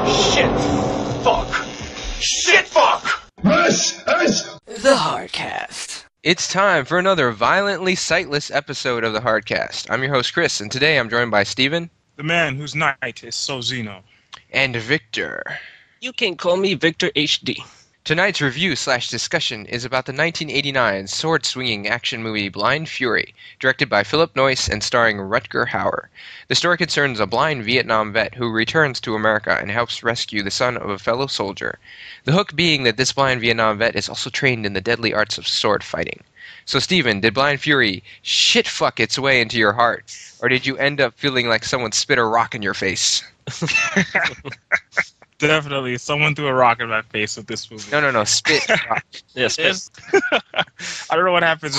Shit. Fuck. Shit, fuck. The Hardcast. It's time for another violently sightless episode of the Hardcast. I'm your host, Chris, and today I'm joined by Steven. The man whose night is so Zeno. And Victor. You can call me Victor HD. Tonight's review/discussion is about the 1989 sword-swinging action movie Blind Fury, directed by Philip Noyce and starring Rutger Hauer. The story concerns a blind Vietnam vet who returns to America and helps rescue the son of a fellow soldier. The hook being that this blind Vietnam vet is also trained in the deadly arts of sword fighting. So, Steven, did Blind Fury shit-fuck its way into your heart, or did you end up feeling like someone spit a rock in your face? Definitely, someone threw a rock in my face with this movie. No, spit. Yeah, spit. I don't know what happens,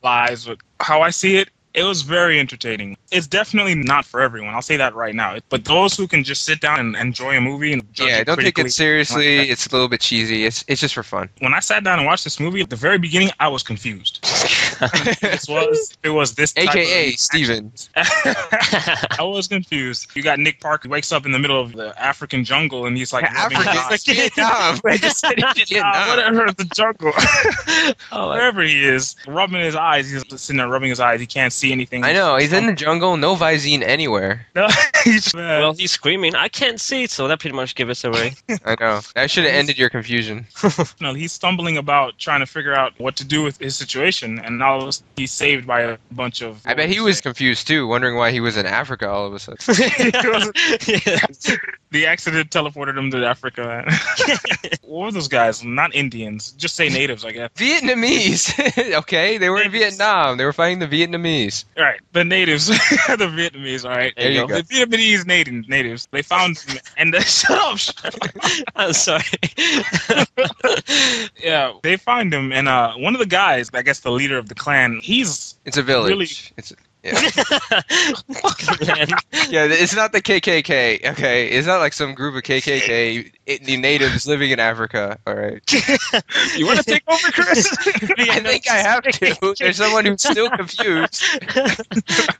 lies, but how I see it, it was very entertaining. It's definitely not for everyone. I'll say that right now. But those who can just sit down and enjoy a movie and judge it don't take critically, it seriously. It's a little bit cheesy. It's just for fun. When I sat down and watched this movie, at the very beginning, I was confused. It was this type AKA of Steven. I was confused. You got Nick Park who wakes up in the middle of the African jungle and he's like, Vietnam. I just said Vietnam. Whatever, the jungle. Wherever he is, rubbing his eyes. He's sitting there rubbing his eyes. He can't see anything. I know. He's in the jungle. No Visine anywhere. No, Well, he's screaming, I can't see, so that pretty much gives us away. I know. That should have ended your confusion. No, he's stumbling about trying to figure out what to do with his situation, and now he's saved by a bunch of... I bet he was confused too, wondering why he was in Africa all of a sudden. The accident teleported him to Africa. What were those guys? Not Indians. Just say natives, I guess. Vietnamese. Okay, they were in Vietnam. They were fighting the Vietnamese. All right, the natives. The Vietnamese, all right. There you go. The Vietnamese natives. They found him, and shut up. I'm sorry. Yeah, they find him, and one of the guys, I guess the leader of the clan, It's a village. Really? Yeah, it's not the KKK, okay? It's not like some group of KKK natives living in Africa, all right? You want to take over, Chris? I think I have to. There's someone who's still confused.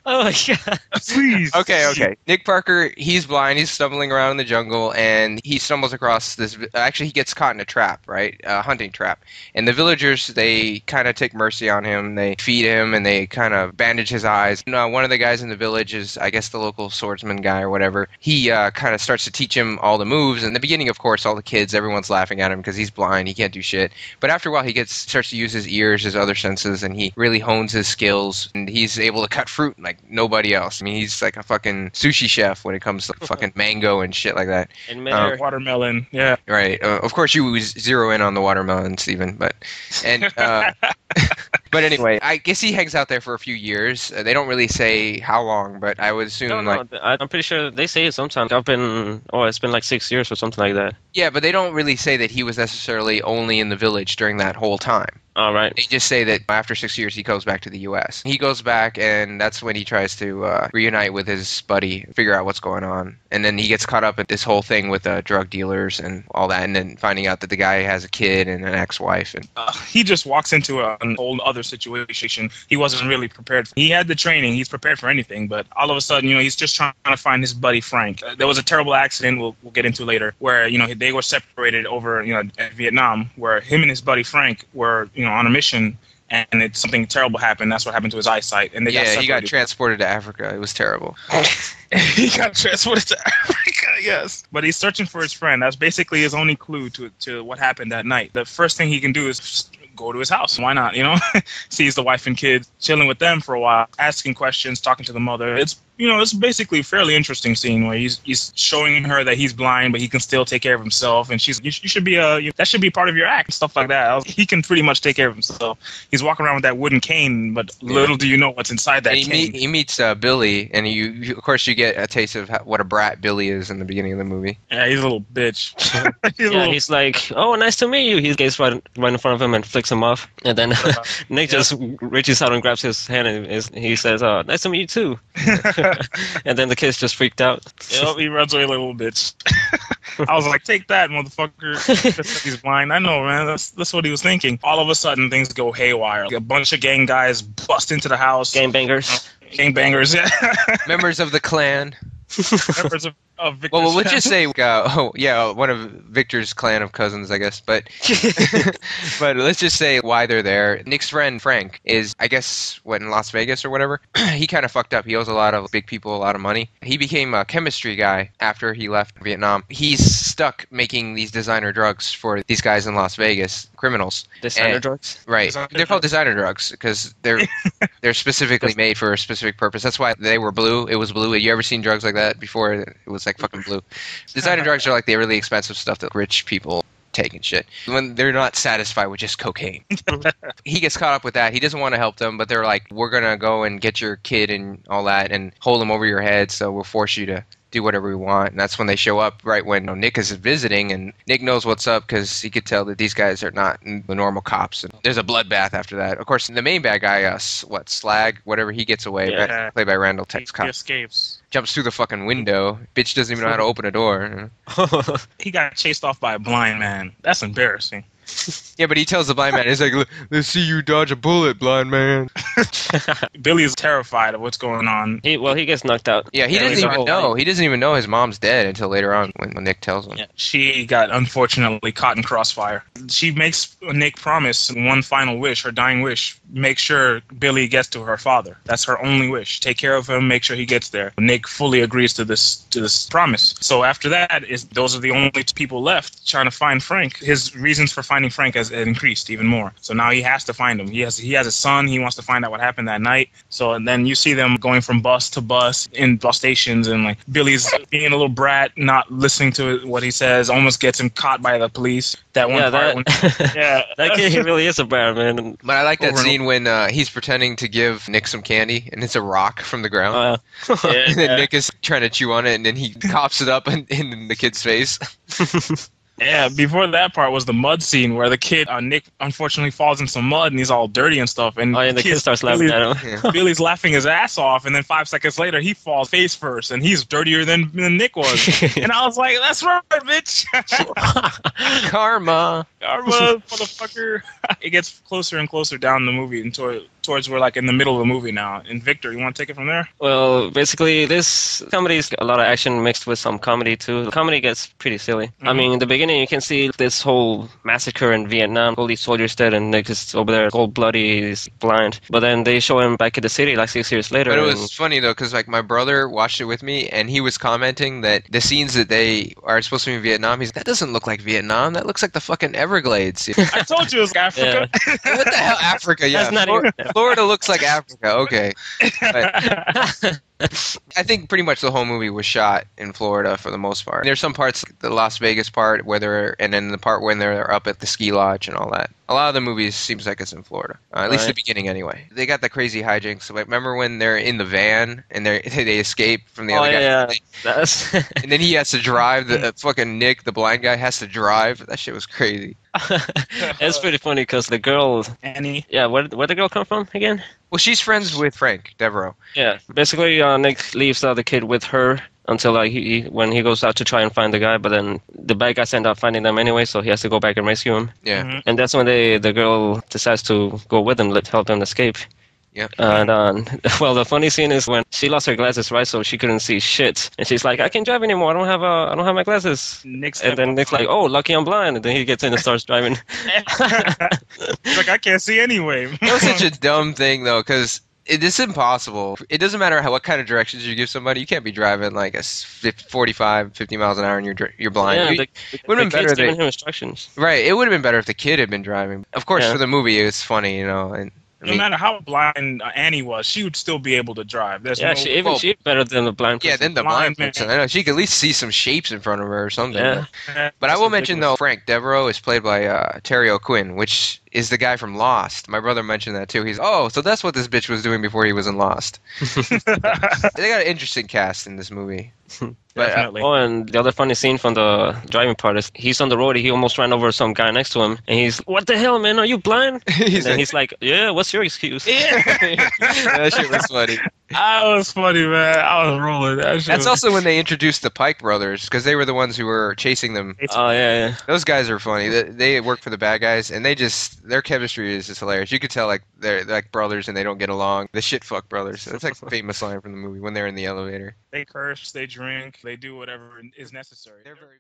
Oh my god. Please. Okay. Nick Parker, he's blind. He's stumbling around in the jungle, and he stumbles across this... Actually, he gets caught in a trap, right? A hunting trap. And the villagers, they kind of take mercy on him. They feed him, and they kind of bandage his eyes. One of the guys in the village is, I guess, the local swordsman guy or whatever. He kind of starts to teach him all the moves. In the beginning, of course, all the kids, everyone's laughing at him because he's blind. He can't do shit. But after a while, he starts to use his ears, his other senses, and he really hones his skills. And he's able to cut fruit like nobody else. I mean, he's like a fucking sushi chef when it comes to fucking mango and shit like that. And Watermelon, yeah. Right. Of course, you zero in on the watermelon, Steven. But anyway, I guess he hangs out there for a few years. They don't really say how long, but I would assume I'm pretty sure they say it sometimes. It's been like 6 years or something like that. Yeah, but they don't really say that he was necessarily only in the village during that whole time. All right. They just say that after 6 years, he goes back to the U.S. He goes back, and that's when he tries to reunite with his buddy, figure out what's going on. And then he gets caught up in this whole thing with drug dealers and all that, and then finding out that the guy has a kid and an ex-wife. And he just walks into an whole other situation he wasn't really prepared for. He had the training. He's prepared for anything, but all of a sudden, he's just trying to find his buddy Frank. There was a terrible accident we'll get into later where, they were separated over, at Vietnam, where him and his buddy Frank were, on a mission, and something terrible happened. That's what happened to his eyesight. And he got transported to Africa. It was terrible. He got transported to Africa, yes. But he's searching for his friend. That's basically his only clue to what happened that night. The first thing he can do is just go to his house. Why not, Sees the wife and kids, chilling with them for a while, asking questions, talking to the mother. It's basically a fairly interesting scene where he's showing her that he's blind, but he can still take care of himself. And you should be that should be part of your act, stuff like that. He can pretty much take care of himself. He's walking around with that wooden cane, but little do you know what's inside that cane. He meets Billy, and you of course you get a taste of what a brat Billy is in the beginning of the movie. Yeah, he's a little bitch. He's like, oh, nice to meet you. He gets right in front of him and flicks him off. And then Nick just reaches out and grabs his hand, and he says, oh, nice to meet you too. And then the kid's just freaked out. Yep, he runs away like a little bitch. I was like, take that, motherfucker. He's blind. I know, man. That's what he was thinking. All of a sudden, things go haywire. A bunch of gang guys bust into the house. Gangbangers. Gangbangers, yeah. Members of the clan. Members of Victor's Well, let's just family. say, one of Victor's clan of cousins, I guess. But but let's just say why they're there. Nick's friend Frank is, I guess, in Las Vegas or whatever. He kind of fucked up. He owes a lot of big people a lot of money. He became a chemistry guy after he left Vietnam. He's stuck making these designer drugs for these guys in Las Vegas, criminals. Designer drugs? Right. Designer They're called designer drugs because they're specifically made for a specific purpose. That's why they were blue. It was blue. You ever seen drugs like that before? It was like fucking blue. Designer drugs are like the really expensive stuff that rich people take and shit when they're not satisfied with just cocaine. He gets caught up with that. He doesn't want to help them, but they're like, we're gonna go and get your kid and all that and hold him over your head, so we'll force you to do whatever we want. And that's when they show up right when Nick is visiting, and Nick knows what's up because he could tell that these guys are not the normal cops. And there's a bloodbath after that. Of course, the main bad guy, Slag, whatever, he gets away, played by Randall Tex Cobb. He escapes. Jumps through the fucking window. Bitch doesn't even know how to open a door. He got chased off by a blind man. That's embarrassing. Yeah, but he tells the blind man, he's like, let's see you dodge a bullet, blind man. Billy is terrified of what's going on. He gets knocked out. Yeah, he doesn't even know. He doesn't even know his mom's dead until later on when Nick tells him. Yeah, she got unfortunately caught in crossfire. She makes Nick promise one final wish, her dying wish, make sure Billy gets to her father. That's her only wish. Take care of him, make sure he gets there. Nick fully agrees to this promise. So after that, those are the only two people left trying to find Frank. His reasons for finding Frank has increased even more. So now he has to find him. He has a son. He wants to find out what happened that night. So and then you see them going from bus to bus in bus stations, and like Billy's being a little brat, not listening to what he says, almost gets him caught by the police. That Kid, he really is a brat, man. But I like that scene when he's pretending to give Nick some candy, and it's a rock from the ground. And then Nick is trying to chew on it, and then he coughs it up in the kid's face. Yeah, before that part was the mud scene where the kid, Nick, unfortunately falls in some mud and he's all dirty and stuff. And the kid starts laughing at him. Billy's laughing his ass off, and then 5 seconds later he falls face first, and he's dirtier than Nick was. And I was like, that's right, bitch. Karma, motherfucker. It gets closer and closer down the movie and towards we're like in the middle of the movie now. And Victor, you want to take it from there? Well, basically, this comedy is a lot of action mixed with some comedy too. The comedy gets pretty silly. Mm-hmm. I mean, in the beginning, you can see this whole massacre in Vietnam. All these soldiers dead, and Nick is over there, cold bloody, he's blind. But then they show him back in the city like 6 years later. But it was funny though, because like my brother watched it with me, and he was commenting that the scenes that they are supposed to be in Vietnam, that doesn't look like Vietnam. That looks like the fucking Everglades. I told you it was Africa. Yeah. What the hell, Africa? Yeah, Florida looks like Africa. Okay. But I think pretty much the whole movie was shot in Florida for the most part. There's some parts, the Las Vegas part, and then the part when they're up at the ski lodge and all that. A lot of the movies seems like it's in Florida, at least the beginning anyway. They got the crazy hijinks. Like, remember when they're in the van and they escape from the other guy? Yeah. And then he has to drive. The fucking Nick, the blind guy, has to drive. That shit was crazy. It's pretty funny because the girl, Annie. Yeah, where the girl come from again? Well, she's friends with Frank Devereaux. Yeah, basically, Nick leaves the kid with her until when he goes out to try and find the guy, but then the bad guys end up finding them anyway, so he has to go back and rescue him. Yeah. Mm-hmm. And that's when the girl decides to go with him, help him escape. Yeah. And well, the funny scene is when she lost her glasses, right? So she couldn't see shit, and she's like, "I can't drive anymore. I don't have my glasses." And then Nick's like, "Oh, lucky I'm blind." And then he gets in and starts driving. He's like, "I can't see anyway." That was such a dumb thing though, because it's impossible. It doesn't matter what kind of directions you give somebody. You can't be driving like a 45, 50 miles an hour and you're blind. Yeah, it would have been better giving him instructions. Right. It would have been better if the kid had been driving. Of course, for the movie, it's funny, and. No matter how blind Annie was, she would still be able to drive. She's better than the blind person. Yeah, than the blind person. I know. She could at least see some shapes in front of her or something. Yeah. But I will mention, though, Frank Devereaux is played by Terry OQuinn, which is the guy from Lost. My brother mentioned that, too. So that's what this bitch was doing before he was in Lost. They got an interesting cast in this movie. Definitely. And the other funny scene from the driving part is he's on the road. He almost ran over some guy next to him, and he's, "What the hell, man? Are you blind?" And then he's like, "Yeah. What's your excuse?" That shit was funny. That was funny, man. I was rolling. That's also when they introduced the Pike brothers, because they were the ones who were chasing them. Oh yeah. Those guys are funny. They work for the bad guys, and their chemistry is just hilarious. You could tell like they're like brothers and they don't get along. The shit fuck brothers. That's like a famous line from the movie when they're in the elevator. They curse, they drink, they do whatever is necessary. They're very